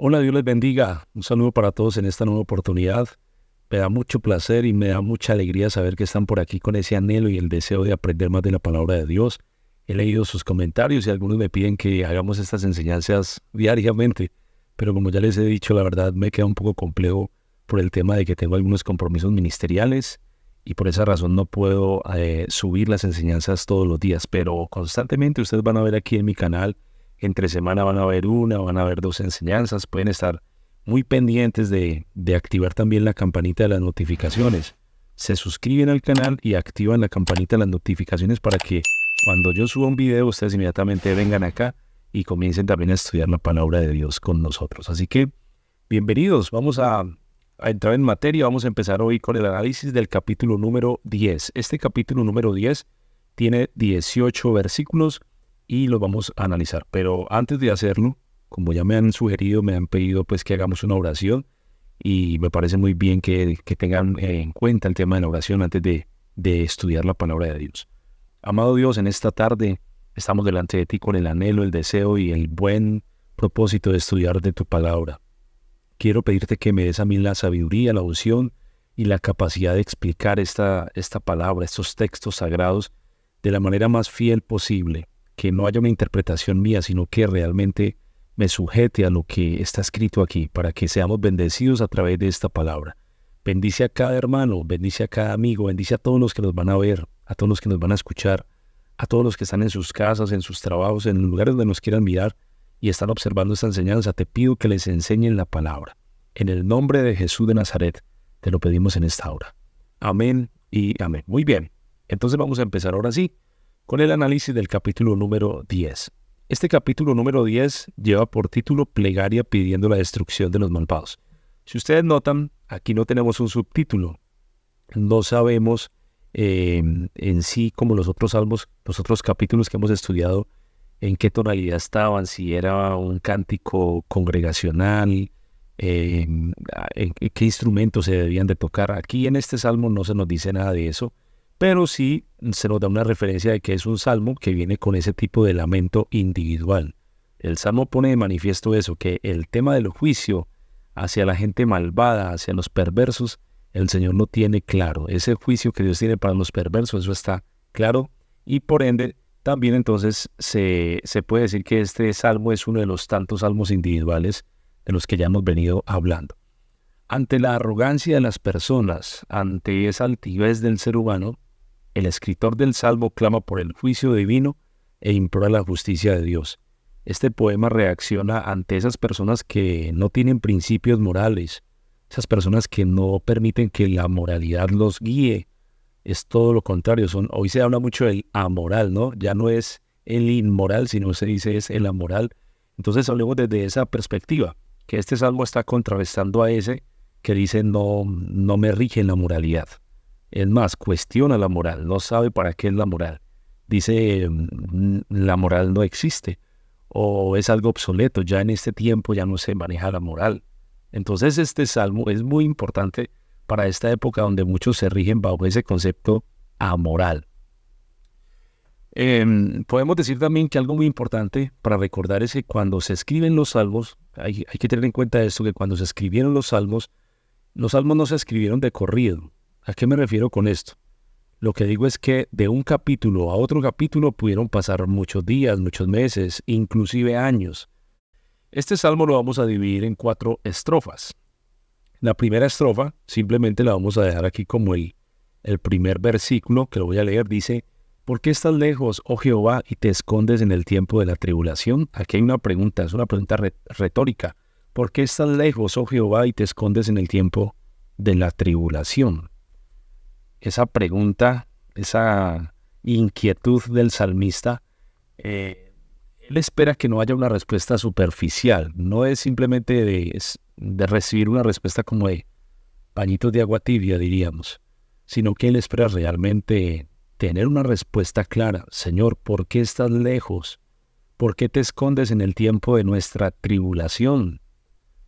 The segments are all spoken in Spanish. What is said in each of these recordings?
Hola, Dios les bendiga. Un saludo para todos en esta nueva oportunidad. Me da mucho placer y me da mucha alegría saber que están por aquí con ese anhelo y el deseo de aprender más de la palabra de Dios. He leído sus comentarios y algunos me piden que hagamos estas enseñanzas diariamente, pero como ya les he dicho, la verdad me queda un poco complejo por el tema de que tengo algunos compromisos ministeriales y por esa razón no puedo subir las enseñanzas todos los días, pero constantemente ustedes van a ver aquí en mi canal. Entre semana van a haber una, van a haber dos enseñanzas. Pueden estar muy pendientes de activar también la campanita de las notificaciones. Se suscriben al canal y activan la campanita de las notificaciones para que cuando yo suba un video, ustedes inmediatamente vengan acá y comiencen también a estudiar la palabra de Dios con nosotros. Así que, bienvenidos. Vamos a entrar en materia. Vamos a empezar hoy con el análisis del capítulo número 10. Este capítulo número 10 tiene 18 versículos y los vamos a analizar. Pero antes de hacerlo, como ya me han sugerido, me han pedido pues que hagamos una oración y me parece muy bien que tengan en cuenta el tema de la oración antes de estudiar la palabra de Dios. Amado Dios, en esta tarde estamos delante de ti con el anhelo, el deseo y el buen propósito de estudiar de tu palabra. Quiero pedirte que me des a mí la sabiduría, la unción y la capacidad de explicar esta palabra, estos textos sagrados de la manera más fiel posible. Que no haya una interpretación mía, sino que realmente me sujete a lo que está escrito aquí, para que seamos bendecidos a través de esta palabra. Bendice a cada hermano, bendice a cada amigo, bendice a todos los que nos van a ver, a todos los que nos van a escuchar, a todos los que están en sus casas, en sus trabajos, en lugares donde nos quieran mirar y están observando esta enseñanza. Te pido que les enseñen la palabra. En el nombre de Jesús de Nazaret, te lo pedimos en esta hora. Amén y amén. Muy bien, entonces vamos a empezar ahora sí con el análisis del capítulo número 10. Este capítulo número 10 lleva por título Plegaria pidiendo la destrucción de los malvados. Si ustedes notan, aquí no tenemos un subtítulo. No sabemos en sí, como los otros salmos, los otros capítulos que hemos estudiado, en qué tonalidad estaban, si era un cántico congregacional, en qué instrumentos se debían de tocar. Aquí en este salmo no se nos dice nada de eso, pero sí se nos da una referencia de que es un salmo que viene con ese tipo de lamento individual. El salmo pone de manifiesto eso, que el tema del juicio hacia la gente malvada, hacia los perversos, el Señor no tiene claro. Ese juicio que Dios tiene para los perversos, eso está claro, y por ende también entonces se puede decir que este salmo es uno de los tantos salmos individuales de los que ya hemos venido hablando. Ante la arrogancia de las personas, ante esa altivez del ser humano, el escritor del Salmo clama por el juicio divino e implora la justicia de Dios. Este poema reacciona ante esas personas que no tienen principios morales, esas personas que no permiten que la moralidad los guíe. Es todo lo contrario. Hoy se habla mucho del amoral, ¿no? Ya no es el inmoral, sino se dice es el amoral. Entonces hablemos desde esa perspectiva, que este Salmo está contrarrestando a ese que dice no me rige la moralidad. Es más, cuestiona la moral, no sabe para qué es la moral. Dice, la moral no existe, o es algo obsoleto, ya en este tiempo ya no se maneja la moral. Entonces este salmo es muy importante para esta época donde muchos se rigen bajo ese concepto amoral. Podemos decir también que algo muy importante para recordar es que cuando se escriben los salmos, hay que tener en cuenta esto, que cuando se escribieron los salmos no se escribieron de corrido. ¿A qué me refiero con esto? Lo que digo es que de un capítulo a otro capítulo pudieron pasar muchos días, muchos meses, inclusive años. Este salmo lo vamos a dividir en 4 estrofas. La primera estrofa simplemente la vamos a dejar aquí como el primer versículo, que lo voy a leer. Dice, ¿por qué estás lejos, oh Jehová, y te escondes en el tiempo de la tribulación? Aquí hay una pregunta, es una pregunta retórica. ¿Por qué estás lejos, oh Jehová, y te escondes en el tiempo de la tribulación? Esa pregunta, esa inquietud del salmista, él espera que no haya una respuesta superficial. No es simplemente de recibir una respuesta como de pañitos de agua tibia, diríamos, sino que él espera realmente tener una respuesta clara. Señor, ¿por qué estás lejos? ¿Por qué te escondes en el tiempo de nuestra tribulación?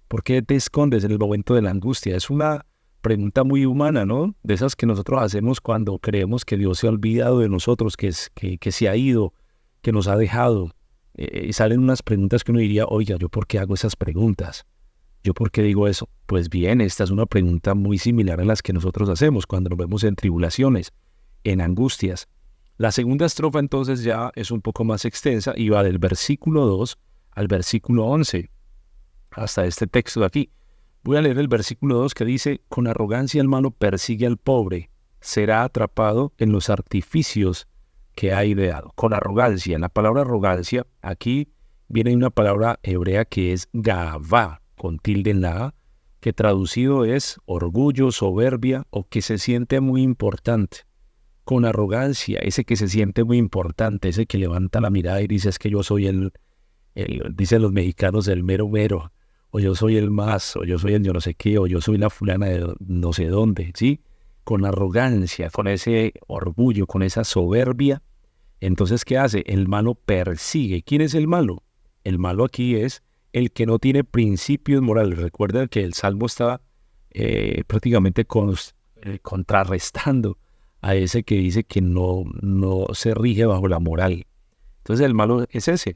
¿Por qué te escondes en el momento de la angustia? Es una pregunta muy humana, ¿no? De esas que nosotros hacemos cuando creemos que Dios se ha olvidado de nosotros, que se ha ido, que nos ha dejado. Y salen unas preguntas que uno diría, oiga, ¿yo por qué hago esas preguntas? ¿Yo por qué digo eso? Pues bien, esta es una pregunta muy similar a las que nosotros hacemos cuando nos vemos en tribulaciones, en angustias. La segunda estrofa entonces ya es un poco más extensa y va del versículo 2 al versículo 11, hasta este texto de aquí. Voy a leer el versículo 2 que dice: con arrogancia el malo persigue al pobre, será atrapado en los artificios que ha ideado. Con arrogancia, la palabra arrogancia, aquí viene una palabra hebrea que es gavá, con tilde en la A, que traducido es orgullo, soberbia o que se siente muy importante. Con arrogancia, ese que se siente muy importante, ese que levanta la mirada y dice: es que yo soy dicen los mexicanos, el mero mero, o yo soy el más, o yo soy el yo no sé qué, o yo soy la fulana de no sé dónde, ¿sí? Con arrogancia, con ese orgullo, con esa soberbia. Entonces, ¿qué hace? El malo persigue. ¿Quién es el malo? El malo aquí es el que no tiene principios morales. Recuerden que el Salmo está prácticamente contrarrestando a ese que dice que no se rige bajo la moral. Entonces el malo es ese.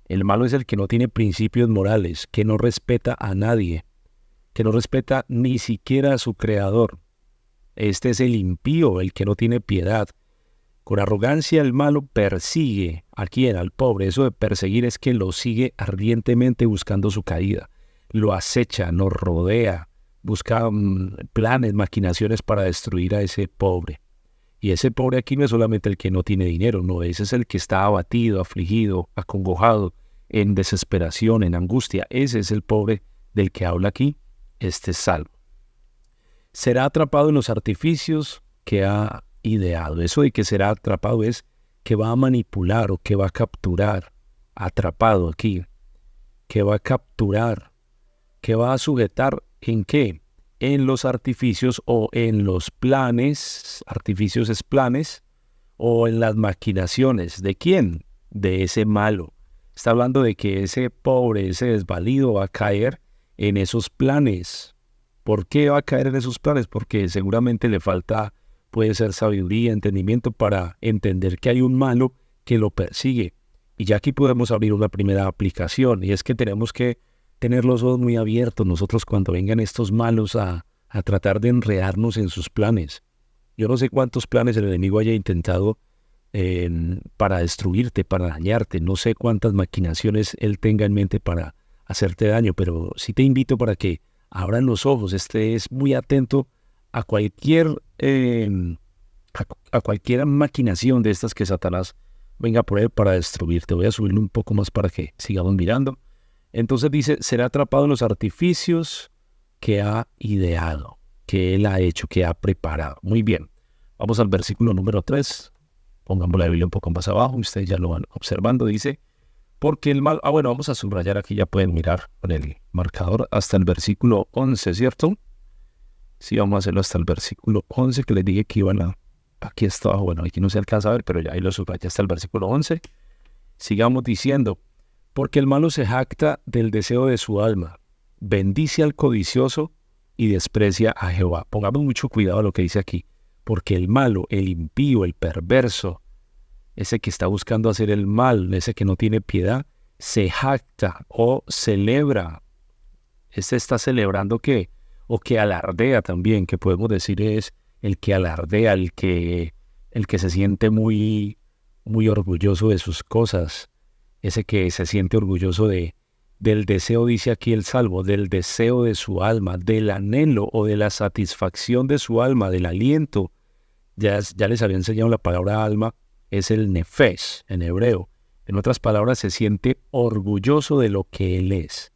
El malo es el que no tiene principios morales, que no respeta a nadie, que no respeta ni siquiera a su creador. Este es el impío, el que no tiene piedad. Con arrogancia el malo persigue a quien, al pobre. Eso de perseguir es que lo sigue ardientemente buscando su caída. Lo acecha, nos rodea, busca planes, maquinaciones para destruir a ese pobre. Y ese pobre aquí no es solamente el que no tiene dinero, no, ese es el que está abatido, afligido, acongojado, en desesperación, en angustia. Ese es el pobre del que habla aquí este salmo. Será atrapado en los artificios que ha ideado. Eso de que será atrapado es que va a manipular o que va a capturar. Atrapado aquí. Que va a capturar. Que va a sujetar ¿en qué? En los artificios o en los planes. Artificios es planes. O en las maquinaciones. ¿De quién? De ese malo. Está hablando de que ese pobre, ese desvalido va a caer en esos planes. ¿Por qué va a caer en esos planes? Porque seguramente le falta, puede ser sabiduría, entendimiento para entender que hay un malo que lo persigue. Y ya aquí podemos abrir una primera aplicación, y es que tenemos que tener los ojos muy abiertos nosotros cuando vengan estos malos a tratar de enredarnos en sus planes. Yo no sé cuántos planes el enemigo haya intentado para destruirte, para dañarte. No sé cuántas maquinaciones él tenga en mente para hacerte daño, pero sí te invito para que abran los ojos, estés muy atento a cualquier maquinación de estas que Satanás venga por él para destruirte. Voy a subirle un poco más para que sigamos mirando. Entonces dice: será atrapado en los artificios que ha ideado, que él ha hecho, que ha preparado. Muy bien, vamos al versículo número 3. Pongamos la Biblia un poco más abajo, ustedes ya lo van observando. Dice: porque el mal... bueno, vamos a subrayar aquí, ya pueden mirar con el marcador hasta el versículo 11, ¿cierto? Sí, vamos a hacerlo hasta el versículo 11, que les dije que iban a... Aquí está abajo, bueno, aquí no se alcanza a ver, pero ya ahí lo subrayé hasta el versículo 11. Sigamos diciendo: porque el malo se jacta del deseo de su alma, bendice al codicioso y desprecia a Jehová. Pongamos mucho cuidado a lo que dice aquí, porque el malo, el impío, el perverso, ese que está buscando hacer el mal, ese que no tiene piedad, se jacta o celebra. Este está celebrando ¿qué? O que alardea también, que podemos decir es el que alardea, el que se siente muy, muy orgulloso de sus cosas, ese que se siente orgulloso del deseo, dice aquí el Salmo, del deseo de su alma, del anhelo o de la satisfacción de su alma, del aliento. Ya les había enseñado la palabra alma, es el nefesh en hebreo. En otras palabras, se siente orgulloso de lo que él es.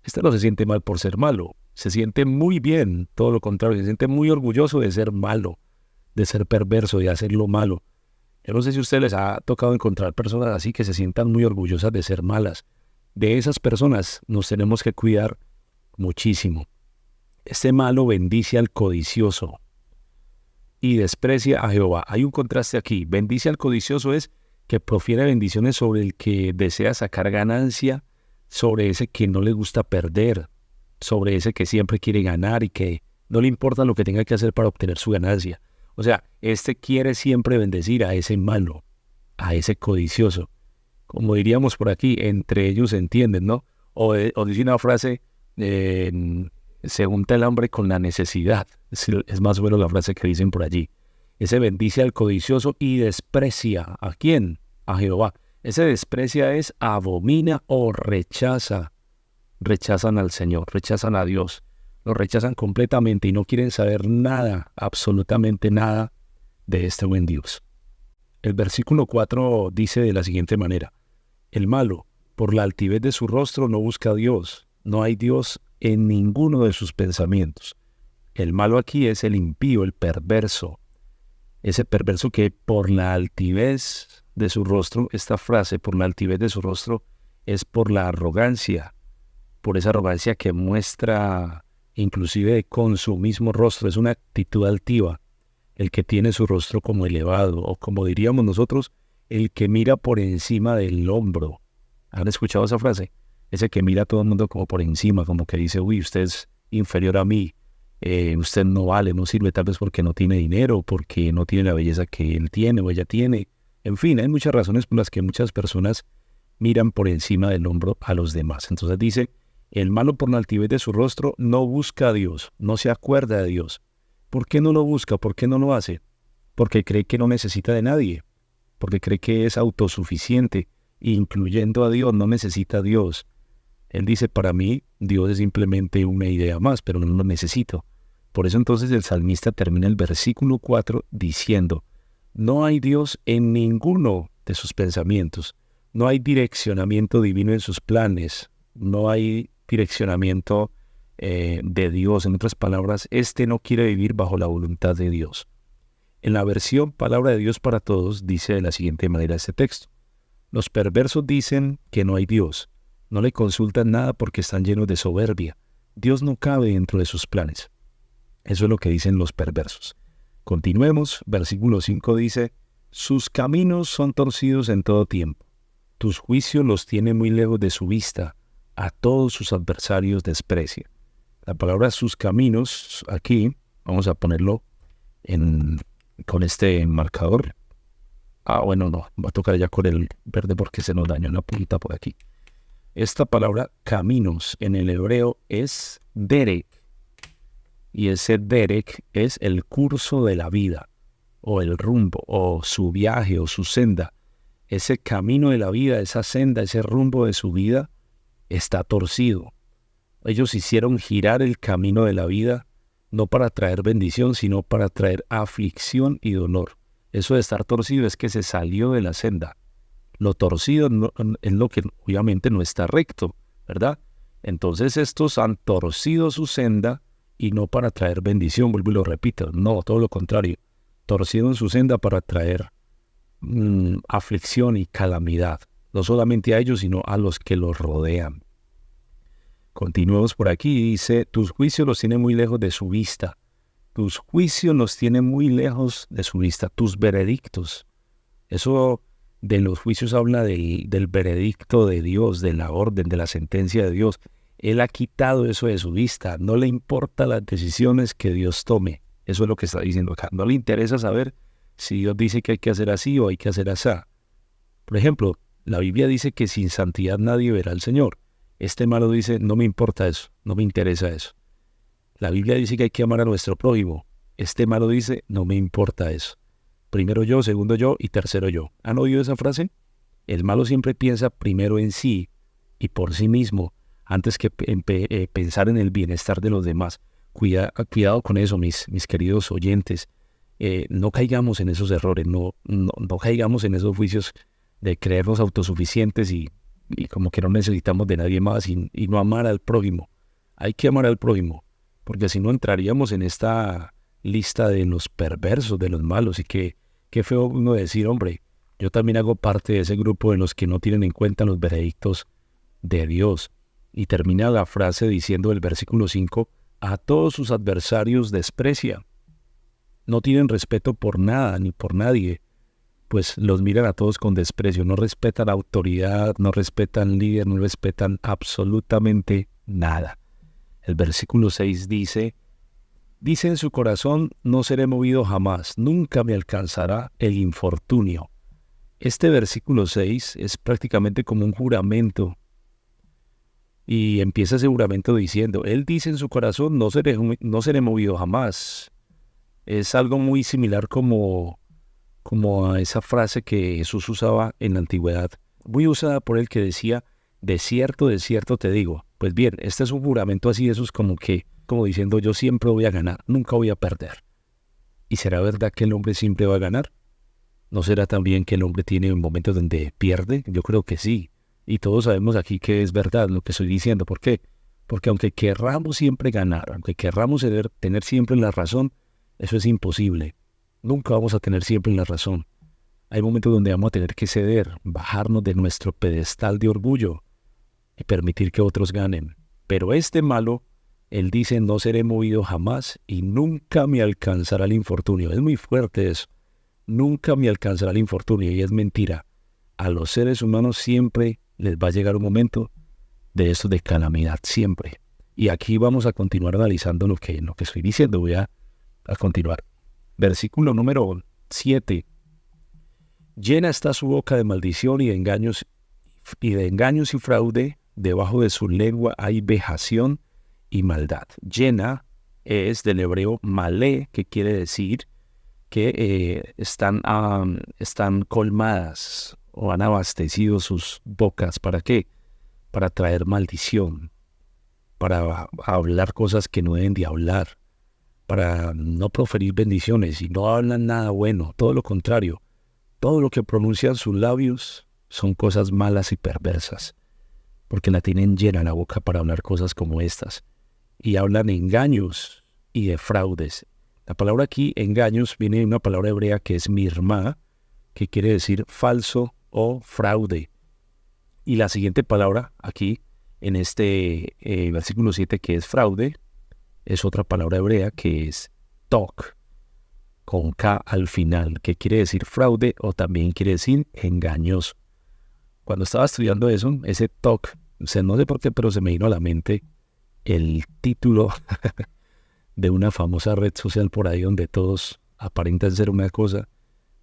Este no se siente mal por ser malo, se siente muy bien, todo lo contrario, se siente muy orgulloso de ser malo, de ser perverso, de hacer lo malo. Yo no sé si a ustedes les ha tocado encontrar personas así que se sientan muy orgullosas de ser malas. De esas personas nos tenemos que cuidar muchísimo. Este malo bendice al codicioso y desprecia a Jehová. Hay un contraste aquí. Bendice al codicioso es que profiere bendiciones sobre el que desea sacar ganancia, sobre ese que no le gusta perder, sobre ese que siempre quiere ganar y que no le importa lo que tenga que hacer para obtener su ganancia. O sea, este quiere siempre bendecir a ese malo, a ese codicioso. Como diríamos por aquí, entre ellos se entienden, ¿no? O dice una frase se junta el hambre con la necesidad. Es más o menos la frase que dicen por allí. Ese bendice al codicioso y desprecia. ¿A quién? A Jehová. Ese desprecia es abomina o rechaza. Rechazan al Señor, rechazan a Dios. Lo rechazan completamente y no quieren saber nada, absolutamente nada de este buen Dios. El versículo 4 dice de la siguiente manera: el malo, por la altivez de su rostro, no busca a Dios. No hay Dios en ninguno de sus pensamientos. El malo aquí es el impío, el perverso. Ese perverso que por la altivez de su rostro, esta frase, por la altivez de su rostro, es por la arrogancia, por esa arrogancia que muestra inclusive con su mismo rostro. Es una actitud altiva, el que tiene su rostro como elevado, o como diríamos nosotros, el que mira por encima del hombro. ¿Han escuchado esa frase? Ese que mira a todo el mundo como por encima, como que dice, uy, usted es inferior a mí, usted no vale, no sirve, tal vez porque no tiene dinero, porque no tiene la belleza que él tiene o ella tiene. En fin, hay muchas razones por las que muchas personas miran por encima del hombro a los demás. Entonces dice, el malo por la altivez de su rostro no busca a Dios, no se acuerda de Dios. ¿Por qué no lo busca? ¿Por qué no lo hace? Porque cree que no necesita de nadie, porque cree que es autosuficiente, incluyendo a Dios, no necesita a Dios. Él dice, para mí, Dios es simplemente una idea más, pero no lo necesito. Por eso entonces el salmista termina el versículo 4 diciendo, no hay Dios en ninguno de sus pensamientos, no hay direccionamiento divino en sus planes, no hay direccionamiento de Dios. En otras palabras, no quiere vivir bajo la voluntad de Dios. En la versión Palabra de Dios para Todos dice de la siguiente manera este texto: los perversos dicen que no hay Dios, no le consultan nada porque están llenos de soberbia. Dios no cabe dentro de sus planes. Eso es lo que dicen los perversos. Continuemos, versículo 5 dice, sus caminos son torcidos en todo tiempo, tus juicios los tiene muy lejos de su vista, a todos sus adversarios desprecia. La palabra sus caminos, aquí, vamos a ponerlo con este marcador. Bueno, no, va a tocar ya con el verde porque se nos dañó una puntita por aquí. Esta palabra caminos en el hebreo es derek, y ese derek es el curso de la vida, o el rumbo, o su viaje, o su senda. Ese camino de la vida, esa senda, ese rumbo de su vida está torcido. Ellos hicieron girar el camino de la vida, no para traer bendición, sino para traer aflicción y dolor. Eso de estar torcido es que se salió de la senda. Lo torcido es lo que obviamente no está recto, ¿verdad? Entonces estos han torcido su senda y no para traer bendición, vuelvo y lo repito, no, todo lo contrario. Torcido en su senda para traer aflicción y calamidad, no solamente a ellos, sino a los que los rodean. Continuemos por aquí, dice, tus juicios los tiene muy lejos de su vista. Tus juicios los tiene muy lejos de su vista, tus veredictos. Eso de los juicios habla del veredicto de Dios, de la orden, de la sentencia de Dios. Él ha quitado eso de su vista, no le importa las decisiones que Dios tome. Eso es lo que está diciendo acá. No le interesa saber si Dios dice que hay que hacer así o hay que hacer así. Por ejemplo, la Biblia dice que sin santidad nadie verá al Señor. Este malo dice, no me importa eso, no me interesa eso. La Biblia dice que hay que amar a nuestro prójimo. Este malo dice, no me importa eso. Primero yo, segundo yo y tercero yo. ¿Han oído esa frase? El malo siempre piensa primero en sí y por sí mismo, antes que pensar en el bienestar de los demás. Cuidado con eso, mis queridos oyentes. No caigamos en esos errores, no caigamos en esos juicios de creernos autosuficientes y como que no necesitamos de nadie más y no amar al prójimo. Hay que amar al prójimo, porque si no entraríamos en esta lista de los perversos, de los malos, y qué feo uno decir, hombre, yo también hago parte de ese grupo de los que no tienen en cuenta los veredictos de Dios. Y termina la frase diciendo el versículo 5, a todos sus adversarios desprecia. No tienen respeto por nada ni por nadie, pues los miran a todos con desprecio, no respetan autoridad, no respetan líder, no respetan absolutamente nada. El versículo 6 dice en su corazón, no seré movido jamás, nunca me alcanzará el infortunio. Este versículo 6 es prácticamente como un juramento Y empieza ese juramento diciendo, él dice en su corazón, no seré movido jamás. Es algo muy similar como a esa frase que Jesús usaba en la antigüedad, muy usada por él, que decía, de cierto te digo. Pues bien, este es un juramento así, eso es como diciendo, yo siempre voy a ganar, nunca voy a perder. ¿Y será verdad que el hombre siempre va a ganar? ¿No será también que el hombre tiene momentos donde pierde? Yo creo que sí. Y todos sabemos aquí que es verdad lo que estoy diciendo. ¿Por qué? Porque aunque querramos siempre ganar, aunque querramos tener siempre la razón, eso es imposible. Nunca vamos a tener siempre la razón. Hay momentos donde vamos a tener que ceder, bajarnos de nuestro pedestal de orgullo y permitir que otros ganen. Pero este malo, él dice, no seré movido jamás y nunca me alcanzará el infortunio. Es muy fuerte eso. Nunca me alcanzará el infortunio, y es mentira. A los seres humanos siempre les va a llegar un momento de esto de calamidad, siempre. Y aquí vamos a continuar analizando lo que estoy diciendo. Voy a continuar. Versículo número 7. Llena está su boca de maldición y de engaños y fraude. Debajo de su lengua hay vejación y maldad. Llena es del hebreo malé, que quiere decir que están colmadas o han abastecido sus bocas. ¿Para qué? Para traer maldición, para hablar cosas que no deben de hablar, para no proferir bendiciones, y no hablan nada bueno, todo lo contrario. Todo lo que pronuncian sus labios son cosas malas y perversas, porque la tienen llena la boca para hablar cosas como estas. Y hablan engaños y de fraudes. La palabra aquí, engaños, viene de una palabra hebrea que es mirma, que quiere decir falso o fraude. Y la siguiente palabra aquí, en este versículo 7, que es fraude, es otra palabra hebrea que es tok, con K al final, que quiere decir fraude o también quiere decir engañoso. Cuando estaba estudiando eso, ese tok, no sé por qué, pero se me vino a la mente el título de una famosa red social por ahí donde todos aparentan ser una cosa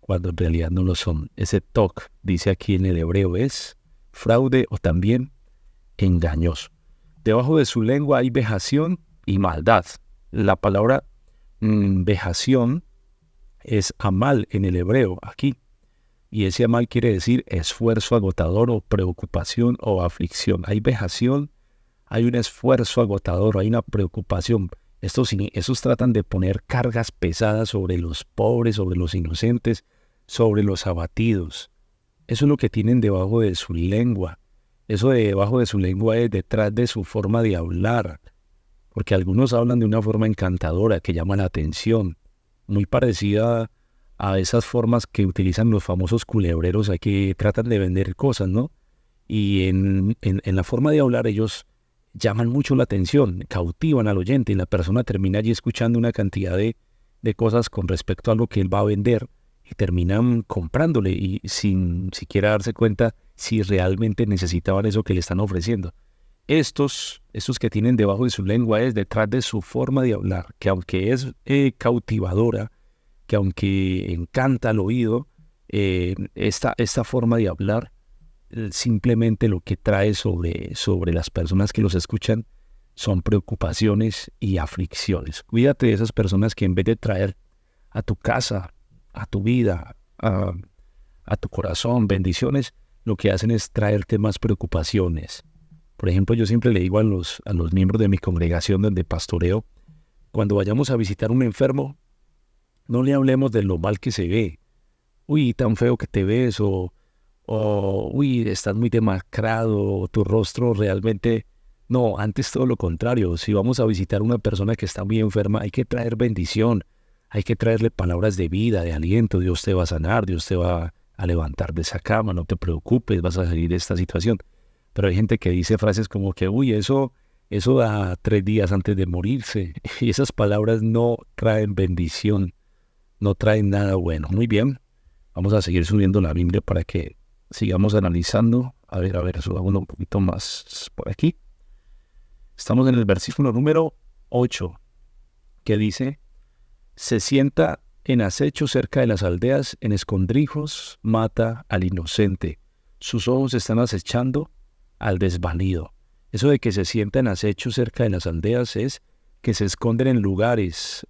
cuando en realidad no lo son. Ese tok, dice aquí en el hebreo, es fraude o también engañoso. Debajo de su lengua hay vejación y maldad. La palabra vejación es amal en el hebreo aquí. Y ese amal quiere decir esfuerzo agotador o preocupación o aflicción. Hay vejación, hay un esfuerzo agotador, hay una preocupación. Estos tratan de poner cargas pesadas sobre los pobres, sobre los inocentes, sobre los abatidos. Eso es lo que tienen debajo de su lengua. Eso de debajo de su lengua es detrás de su forma de hablar. Porque algunos hablan de una forma encantadora que llama la atención, muy parecida a esas formas que utilizan los famosos culebreros que tratan de vender cosas, ¿no? Y en la forma de hablar ellos llaman mucho la atención, cautivan al oyente y la persona termina allí escuchando una cantidad de cosas con respecto a lo que él va a vender y terminan comprándole y sin siquiera darse cuenta si realmente necesitaban eso que le están ofreciendo. Estos que tienen debajo de su lengua es detrás de su forma de hablar, que aunque es cautivadora, que aunque encanta al oído, esta forma de hablar simplemente lo que trae sobre las personas que los escuchan son preocupaciones y aflicciones. Cuídate de esas personas que en vez de traer a tu casa, a tu vida, a tu corazón bendiciones, lo que hacen es traerte más preocupaciones. Por ejemplo, yo siempre le digo a los miembros de mi congregación donde pastoreo, cuando vayamos a visitar a un enfermo, no le hablemos de lo mal que se ve. Uy, tan feo que te ves, o uy, estás muy demacrado, o tu rostro realmente... No, antes todo lo contrario. Si vamos a visitar a una persona que está muy enferma, hay que traer bendición, hay que traerle palabras de vida, de aliento. Dios te va a sanar, Dios te va a levantar de esa cama, no te preocupes, vas a salir de esta situación. Pero hay gente que dice frases como que, uy, eso da 3 días antes de morirse. Y esas palabras no traen bendición, no traen nada bueno. Muy bien, vamos a seguir subiendo la Biblia para que sigamos analizando. A ver, subamos un poquito más por aquí. Estamos en el versículo número 8, que dice, se sienta en acecho cerca de las aldeas, en escondrijos mata al inocente. Sus ojos están acechando al desvalido. Eso de que se sientan acecho cerca de las aldeas es que se esconden en lugares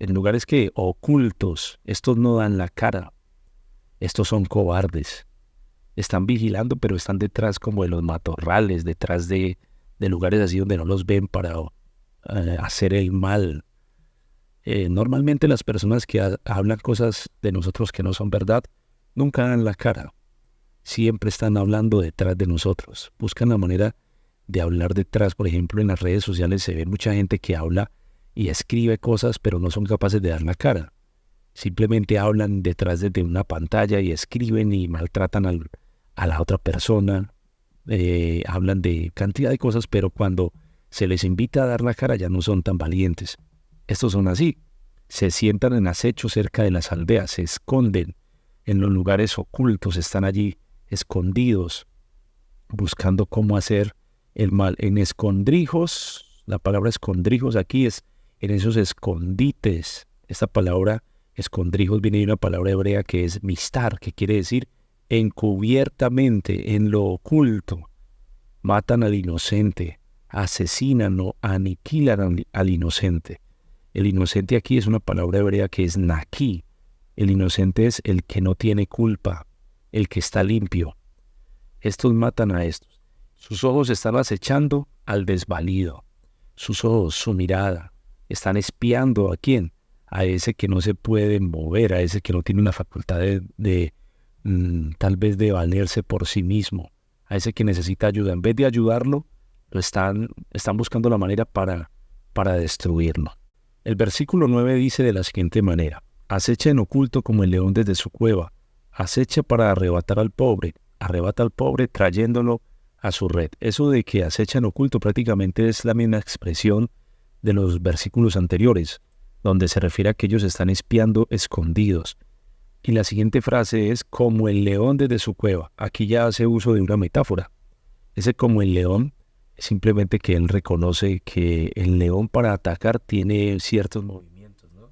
que ocultos. Estos no dan la cara, estos son cobardes. Están vigilando, pero están detrás como de los matorrales, detrás de lugares así donde no los ven para hacer el mal. Normalmente las personas que hablan cosas de nosotros que no son verdad, nunca dan la cara. Siempre están hablando detrás de nosotros. Buscan la manera de hablar detrás. Por ejemplo, en las redes sociales se ve mucha gente que habla y escribe cosas, pero no son capaces de dar la cara. Simplemente hablan detrás de una pantalla y escriben y maltratan a la otra persona. Hablan de cantidad de cosas, pero cuando se les invita a dar la cara ya no son tan valientes. Estos son así. Se sientan en acecho cerca de las aldeas, se esconden en los lugares ocultos, están allí escondidos, buscando cómo hacer el mal. En escondrijos, la palabra escondrijos aquí es en esos escondites. Esta palabra escondrijos viene de una palabra hebrea que es mistar, que quiere decir encubiertamente, en lo oculto. Matan al inocente, asesinan o aniquilan al inocente. El inocente aquí es una palabra hebrea que es naki. El inocente es el que no tiene culpa, el que está limpio. Estos matan a estos. Sus ojos están acechando al desvalido. Sus ojos, su mirada, están espiando ¿a quién? A ese que no se puede mover, a ese que no tiene una facultad tal vez de valerse por sí mismo, a ese que necesita ayuda. En vez de ayudarlo, están buscando la manera para destruirlo. El versículo 9 dice de la siguiente manera: acecha en oculto como el león desde su cueva, acecha para arrebatar al pobre, arrebata al pobre trayéndolo a su red. Eso de que acecha en oculto prácticamente es la misma expresión de los versículos anteriores, donde se refiere a que ellos están espiando escondidos. Y la siguiente frase es como el león desde su cueva. Aquí ya hace uso de una metáfora. Ese como el león es simplemente que él reconoce que el león para atacar tiene ciertos movimientos, ¿no?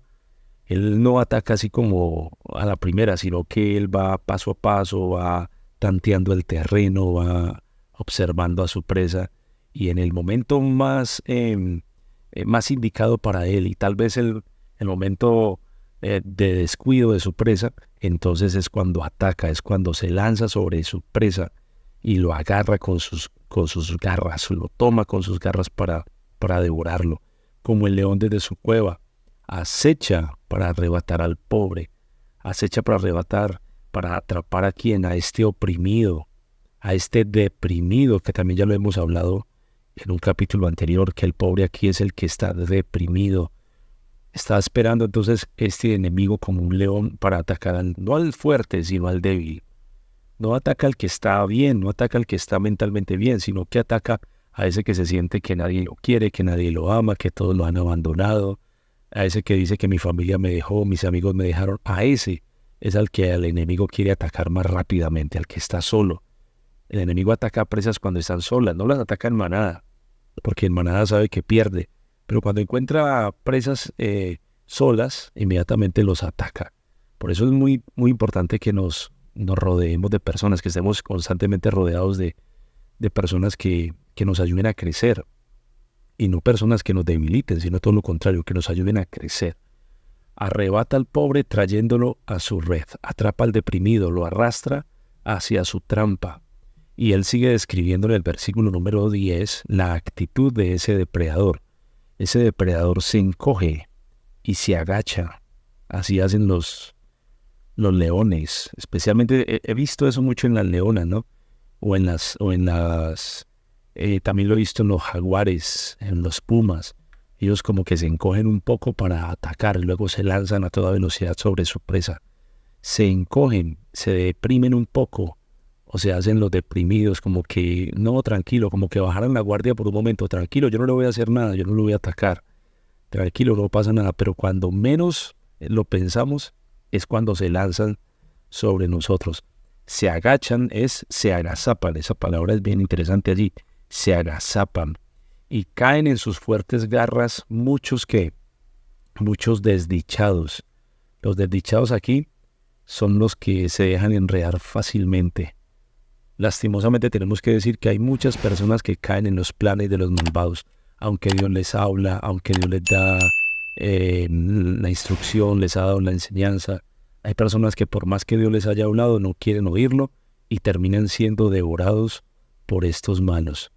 Él no ataca así como a la primera, sino que él va paso a paso, va tanteando el terreno, va observando a su presa, y en el momento más indicado para él, y tal vez el momento de descuido de su presa, entonces es cuando ataca, es cuando se lanza sobre su presa y lo agarra con sus garras, lo toma con sus garras para devorarlo. Como el león desde su cueva, acecha para arrebatar al pobre, acecha para arrebatar, para atrapar a quien, a este oprimido, a este deprimido, que también ya lo hemos hablado en un capítulo anterior, que el pobre aquí es el que está deprimido. Está esperando entonces este enemigo como un león para atacar no al fuerte, sino al débil. No ataca al que está bien, no ataca al que está mentalmente bien, sino que ataca a ese que se siente que nadie lo quiere, que nadie lo ama, que todos lo han abandonado, a ese que dice que mi familia me dejó, mis amigos me dejaron. A ese es al que el enemigo quiere atacar más rápidamente, al que está solo. El enemigo ataca a presas cuando están solas, no las ataca en manada, porque en manada sabe que pierde. Pero cuando encuentra presas solas, inmediatamente los ataca. Por eso es muy, muy importante que nos rodeemos de personas, que estemos constantemente rodeados de personas que nos ayuden a crecer. Y no personas que nos debiliten, sino todo lo contrario, que nos ayuden a crecer. Arrebata al pobre trayéndolo a su red. Atrapa al deprimido, lo arrastra hacia su trampa. Y él sigue describiendo en el versículo número 10 la actitud de ese depredador. Ese depredador se encoge y se agacha. Así hacen los leones. Especialmente he visto eso mucho en las leonas, ¿no? También lo he visto en los jaguares, en los pumas. Ellos como que se encogen un poco para atacar y luego se lanzan a toda velocidad sobre su presa. Se encogen, se deprimen un poco, o se hacen los deprimidos, como que, no, tranquilo, como que bajaran la guardia por un momento. Tranquilo, yo no le voy a hacer nada, yo no lo voy a atacar. Tranquilo, no pasa nada. Pero cuando menos lo pensamos, es cuando se lanzan sobre nosotros. Se agachan, se agazapan. Esa palabra es bien interesante allí. Se agazapan. Y caen en sus fuertes garras muchos desdichados. Los desdichados aquí son los que se dejan enredar fácilmente. Lastimosamente tenemos que decir que hay muchas personas que caen en los planes de los malvados. Aunque Dios les habla, aunque Dios les da la instrucción, les ha dado la enseñanza, hay personas que por más que Dios les haya hablado no quieren oírlo y terminan siendo devorados por estos malos.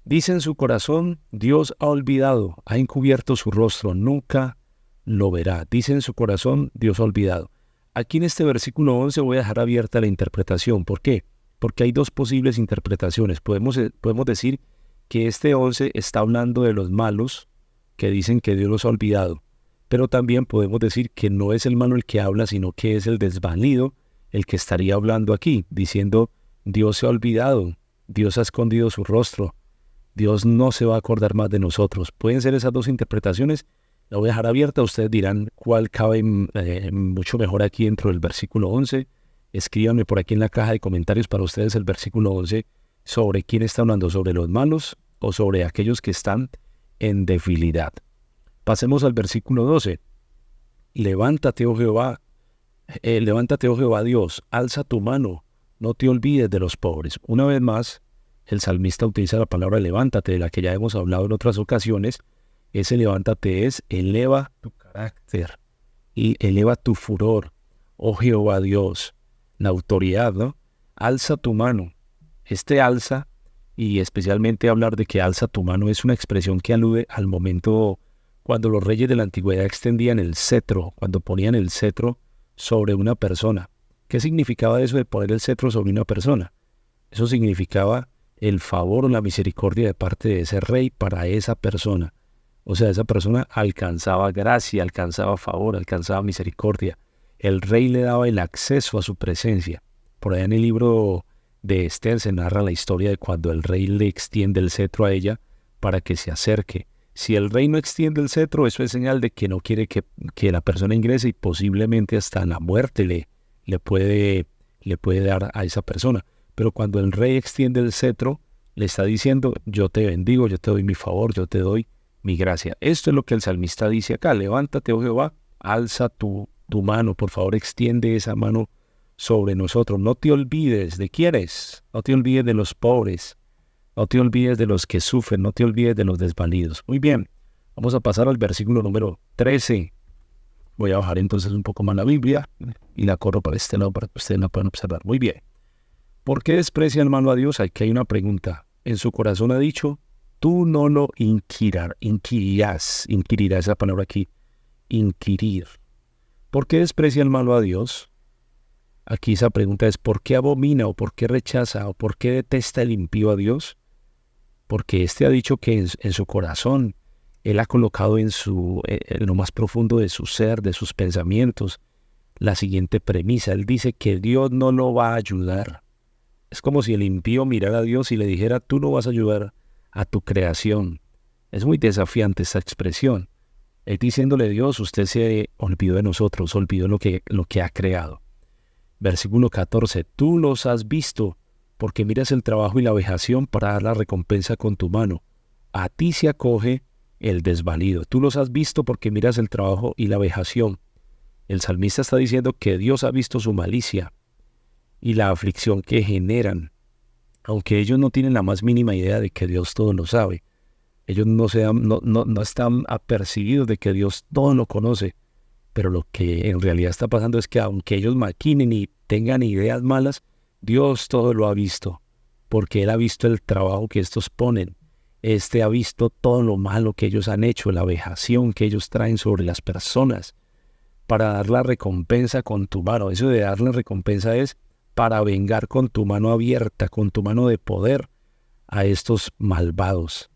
Dice en su corazón, Dios ha olvidado, ha encubierto su rostro, nunca lo verá. Dice en su corazón, Dios ha olvidado. Aquí en este versículo 11 voy a dejar abierta la interpretación. ¿Por qué? Porque hay dos posibles interpretaciones. Podemos decir que este 11 está hablando de los malos que dicen que Dios los ha olvidado. Pero también podemos decir que no es el malo el que habla, sino que es el desvalido el que estaría hablando aquí, diciendo, Dios se ha olvidado, Dios ha escondido su rostro, Dios no se va a acordar más de nosotros. Pueden ser esas dos interpretaciones. La voy a dejar abierta. Ustedes dirán cuál cabe mucho mejor aquí dentro del versículo 11. Escríbanme por aquí en la caja de comentarios para ustedes el versículo 11 sobre quién está hablando, sobre los malos o sobre aquellos que están en debilidad. Pasemos al versículo 12. Levántate, oh Jehová, Dios, alza tu mano, no te olvides de los pobres. Una vez más, el salmista utiliza la palabra levántate, de la que ya hemos hablado en otras ocasiones. Ese levántate es eleva tu carácter y eleva tu furor, oh Jehová Dios, la autoridad, ¿no? Alza tu mano. Este alza, y especialmente hablar de que alza tu mano, es una expresión que alude al momento cuando los reyes de la antigüedad extendían el cetro, cuando ponían el cetro sobre una persona. ¿Qué significaba eso de poner el cetro sobre una persona? Eso significaba el favor o la misericordia de parte de ese rey para esa persona. O sea, esa persona alcanzaba gracia, alcanzaba favor, alcanzaba misericordia. El rey le daba el acceso a su presencia. Por allá en el libro de Esther se narra la historia de cuando el rey le extiende el cetro a ella para que se acerque. Si el rey no extiende el cetro, eso es señal de que no quiere que la persona ingrese y posiblemente hasta la muerte le puede dar a esa persona. Pero cuando el rey extiende el cetro, le está diciendo, yo te bendigo, yo te doy mi favor, yo te doy mi gracia. Esto es lo que el salmista dice acá. Levántate, oh Jehová, alza tu mano, por favor, extiende esa mano sobre nosotros. No te olvides de quién eres, no te olvides de los pobres, no te olvides de los que sufren, no te olvides de los desvalidos. Muy bien, vamos a pasar al versículo número 13. Voy a bajar entonces un poco más la Biblia y la corro para este lado para que ustedes la puedan observar. Muy bien. ¿Por qué desprecia el malo a Dios? Aquí hay una pregunta. En su corazón ha dicho, tú no lo inquirirás esa palabra aquí, inquirir. ¿Por qué desprecia el malo a Dios? Aquí esa pregunta es, ¿por qué abomina o por qué rechaza o por qué detesta el impío a Dios? Porque éste ha dicho que en su corazón, él ha colocado en lo más profundo de su ser, de sus pensamientos, la siguiente premisa. Él dice que Dios no lo va a ayudar. Es como si el impío mirara a Dios y le dijera, tú no vas a ayudar a tu creación. Es muy desafiante esta expresión. Él diciéndole a Dios, usted se olvidó de nosotros, olvidó lo que ha creado. Versículo 14, tú los has visto, porque miras el trabajo y la vejación para dar la recompensa con tu mano. A ti se acoge el desvalido. Tú los has visto porque miras el trabajo y la vejación. El salmista está diciendo que Dios ha visto su malicia y la aflicción que generan, aunque ellos no tienen la más mínima idea de que Dios todo lo sabe. Ellos no están apercibidos de que Dios todo lo conoce, pero lo que en realidad está pasando es que aunque ellos maquinen y tengan ideas malas, Dios todo lo ha visto, porque Él ha visto el trabajo que estos ponen. Ha visto todo lo malo que ellos han hecho, la vejación que ellos traen sobre las personas, para dar la recompensa con tu mano. Eso de darle recompensa es para vengar con tu mano abierta, con tu mano de poder a estos malvados,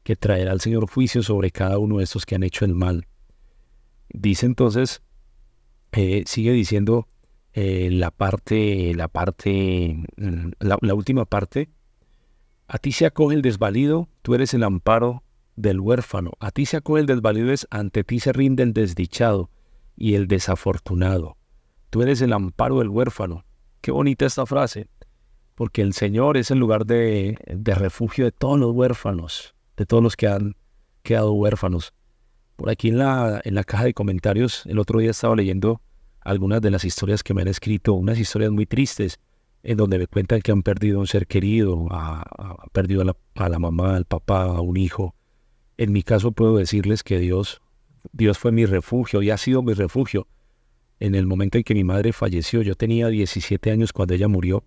que traerá el Señor juicio sobre cada uno de estos que han hecho el mal. Dice entonces, sigue diciendo la última parte, a ti se acoge el desvalido, tú eres el amparo del huérfano. A ti se acoge el desvalido, ante ti se rinde el desdichado y el desafortunado. Tú eres el amparo del huérfano. Qué bonita esta frase, porque el Señor es el lugar de refugio de todos los huérfanos, de todos los que han quedado huérfanos. Por aquí en la caja de comentarios, el otro día estaba leyendo algunas de las historias que me han escrito, unas historias muy tristes, en donde me cuentan que han perdido un ser querido, han perdido a la mamá, al papá, a un hijo. En mi caso puedo decirles que Dios fue mi refugio y ha sido mi refugio. En el momento en que mi madre falleció, yo tenía 17 años cuando ella murió,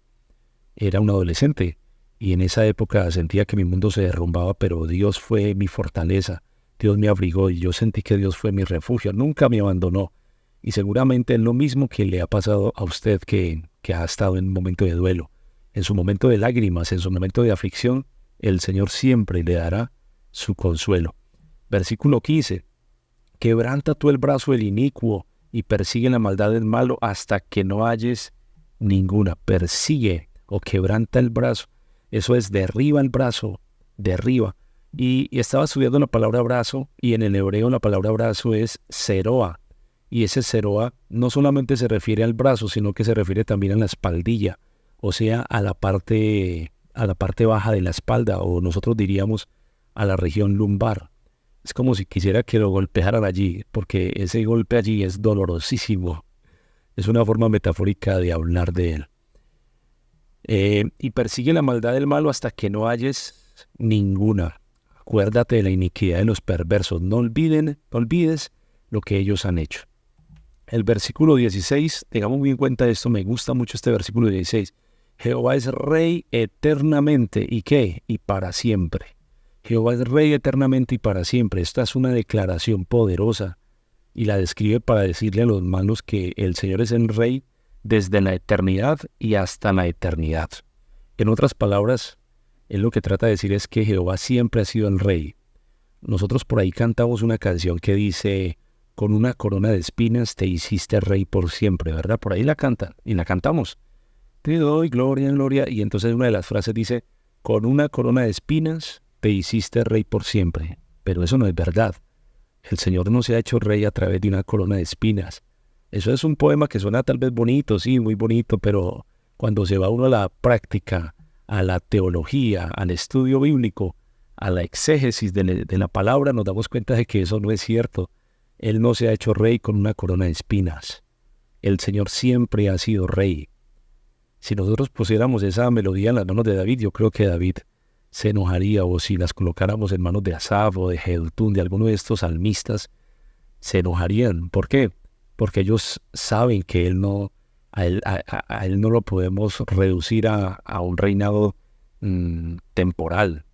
era un adolescente, y en esa época sentía que mi mundo se derrumbaba, pero Dios fue mi fortaleza, Dios me abrigó y yo sentí que Dios fue mi refugio, nunca me abandonó. Y seguramente es lo mismo que le ha pasado a usted que ha estado en un momento de duelo. En su momento de lágrimas, en su momento de aflicción, el Señor siempre le dará su consuelo. Versículo 15. Quebranta tú el brazo del inicuo y persigue la maldad del malo hasta que no halles ninguna. Persigue o quebranta el brazo. Eso es, derriba el brazo, derriba. Y estaba estudiando la palabra brazo, y en el hebreo la palabra brazo es seroa. Y ese seroa no solamente se refiere al brazo, sino que se refiere también a la espaldilla, o sea, a la parte baja de la espalda, o nosotros diríamos a la región lumbar. Es como si quisiera que lo golpearan allí, porque ese golpe allí es dolorosísimo. Es una forma metafórica de hablar de él. Y persigue la maldad del malo hasta que no halles ninguna. Acuérdate de la iniquidad de los perversos. No olvides lo que ellos han hecho. El versículo 16, tengamos muy en cuenta esto, me gusta mucho este versículo 16. Jehová es rey eternamente. ¿Y qué? Y para siempre. Jehová es rey eternamente y para siempre. Esta es una declaración poderosa y la describe para decirle a los malos que el Señor es el rey desde la eternidad y hasta la eternidad. En otras palabras, él lo que trata de decir es que Jehová siempre ha sido el rey. Nosotros por ahí cantamos una canción que dice: con una corona de espinas te hiciste rey por siempre, ¿verdad? Por ahí la cantan y la cantamos. Te doy gloria, gloria. Y entonces una de las frases dice: con una corona de espinas te hiciste rey por siempre. Pero eso no es verdad. El Señor no se ha hecho rey a través de una corona de espinas. Eso es un poema que suena tal vez bonito, sí, muy bonito, pero cuando se va uno a la práctica, a la teología, al estudio bíblico, a la exégesis de la palabra, nos damos cuenta de que eso no es cierto. Él no se ha hecho rey con una corona de espinas. El Señor siempre ha sido rey. Si nosotros pusiéramos esa melodía en las manos de David, yo creo que David se enojaría, o si las colocáramos en manos de Asaf o de Jedutún, de alguno de estos salmistas, se enojarían. ¿Por qué? Porque ellos saben que a él no lo podemos reducir a un reinado temporal,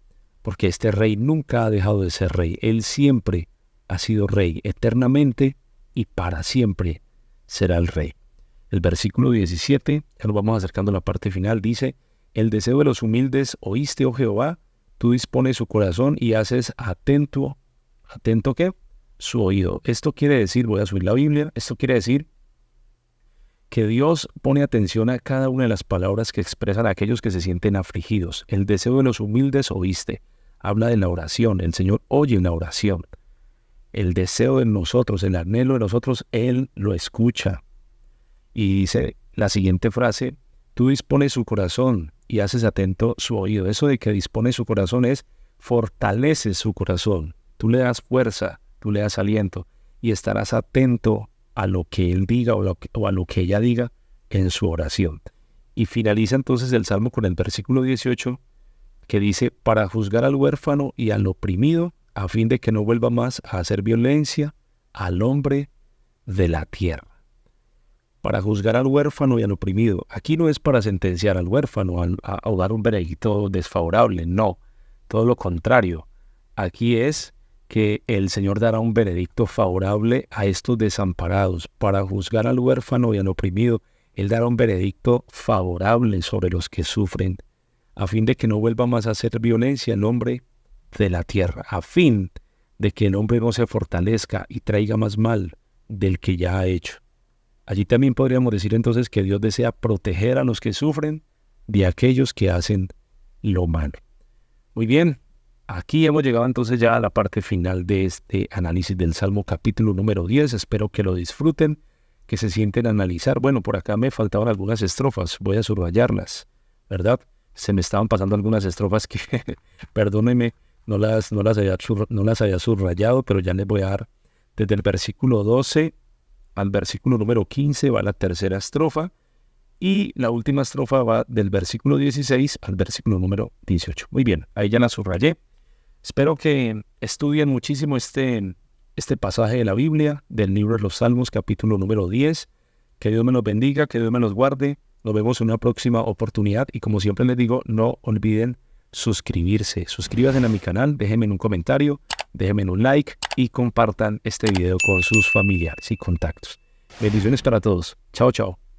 porque este rey nunca ha dejado de ser rey. Él siempre ha sido rey, eternamente y para siempre será el rey. El versículo 17, ya nos vamos acercando a la parte final, dice: el deseo de los humildes oíste, oh Jehová, tú dispones su corazón y haces ¿atento qué? Su oído. Esto quiere decir, voy a subir la Biblia, esto quiere decir que Dios pone atención a cada una de las palabras que expresan a aquellos que se sienten afligidos. El deseo de los humildes oíste. Habla de la oración. El Señor oye una oración. El deseo de nosotros, el anhelo de nosotros, Él lo escucha. Y dice la siguiente frase: tú dispones su corazón y haces atento su oído. Eso de que dispone su corazón es fortaleces su corazón. Tú le das fuerza, tú le das aliento y estarás atento a lo que él diga o a lo que ella diga en su oración. Y finaliza entonces el Salmo con el versículo 18 que dice: para juzgar al huérfano y al oprimido, a fin de que no vuelva más a hacer violencia al hombre de la tierra. Para juzgar al huérfano y al oprimido. Aquí no es para sentenciar al huérfano o dar un veredicto desfavorable, no, todo lo contrario. Aquí es que el Señor dará un veredicto favorable a estos desamparados. Para juzgar al huérfano y al oprimido, Él dará un veredicto favorable sobre los que sufren, a fin de que no vuelva más a hacer violencia el hombre de la tierra, a fin de que el hombre no se fortalezca y traiga más mal del que ya ha hecho. Allí también podríamos decir entonces que Dios desea proteger a los que sufren de aquellos que hacen lo malo. Muy bien, aquí hemos llegado entonces ya a la parte final de este análisis del Salmo capítulo número 10. Espero que lo disfruten, que se sienten a analizar. Bueno, por acá me faltaban algunas estrofas, voy a subrayarlas, ¿verdad? Se me estaban pasando algunas estrofas que, perdónenme, no las había subrayado, pero ya les voy a dar desde el versículo 12 al versículo número 15 va la tercera estrofa, Y la última estrofa va del versículo 16 al versículo número 18. Muy bien, ahí ya la subrayé. Espero que estudien muchísimo este pasaje de la Biblia, del libro de los Salmos, capítulo número 10. Que Dios me los bendiga, que Dios me los guarde. Nos vemos en una próxima oportunidad. Y como siempre les digo, no olviden suscribirse. Suscríbanse a mi canal, déjenme en un comentario, déjenme en un like y compartan este video con sus familiares y contactos. Bendiciones para todos. Chao, chao.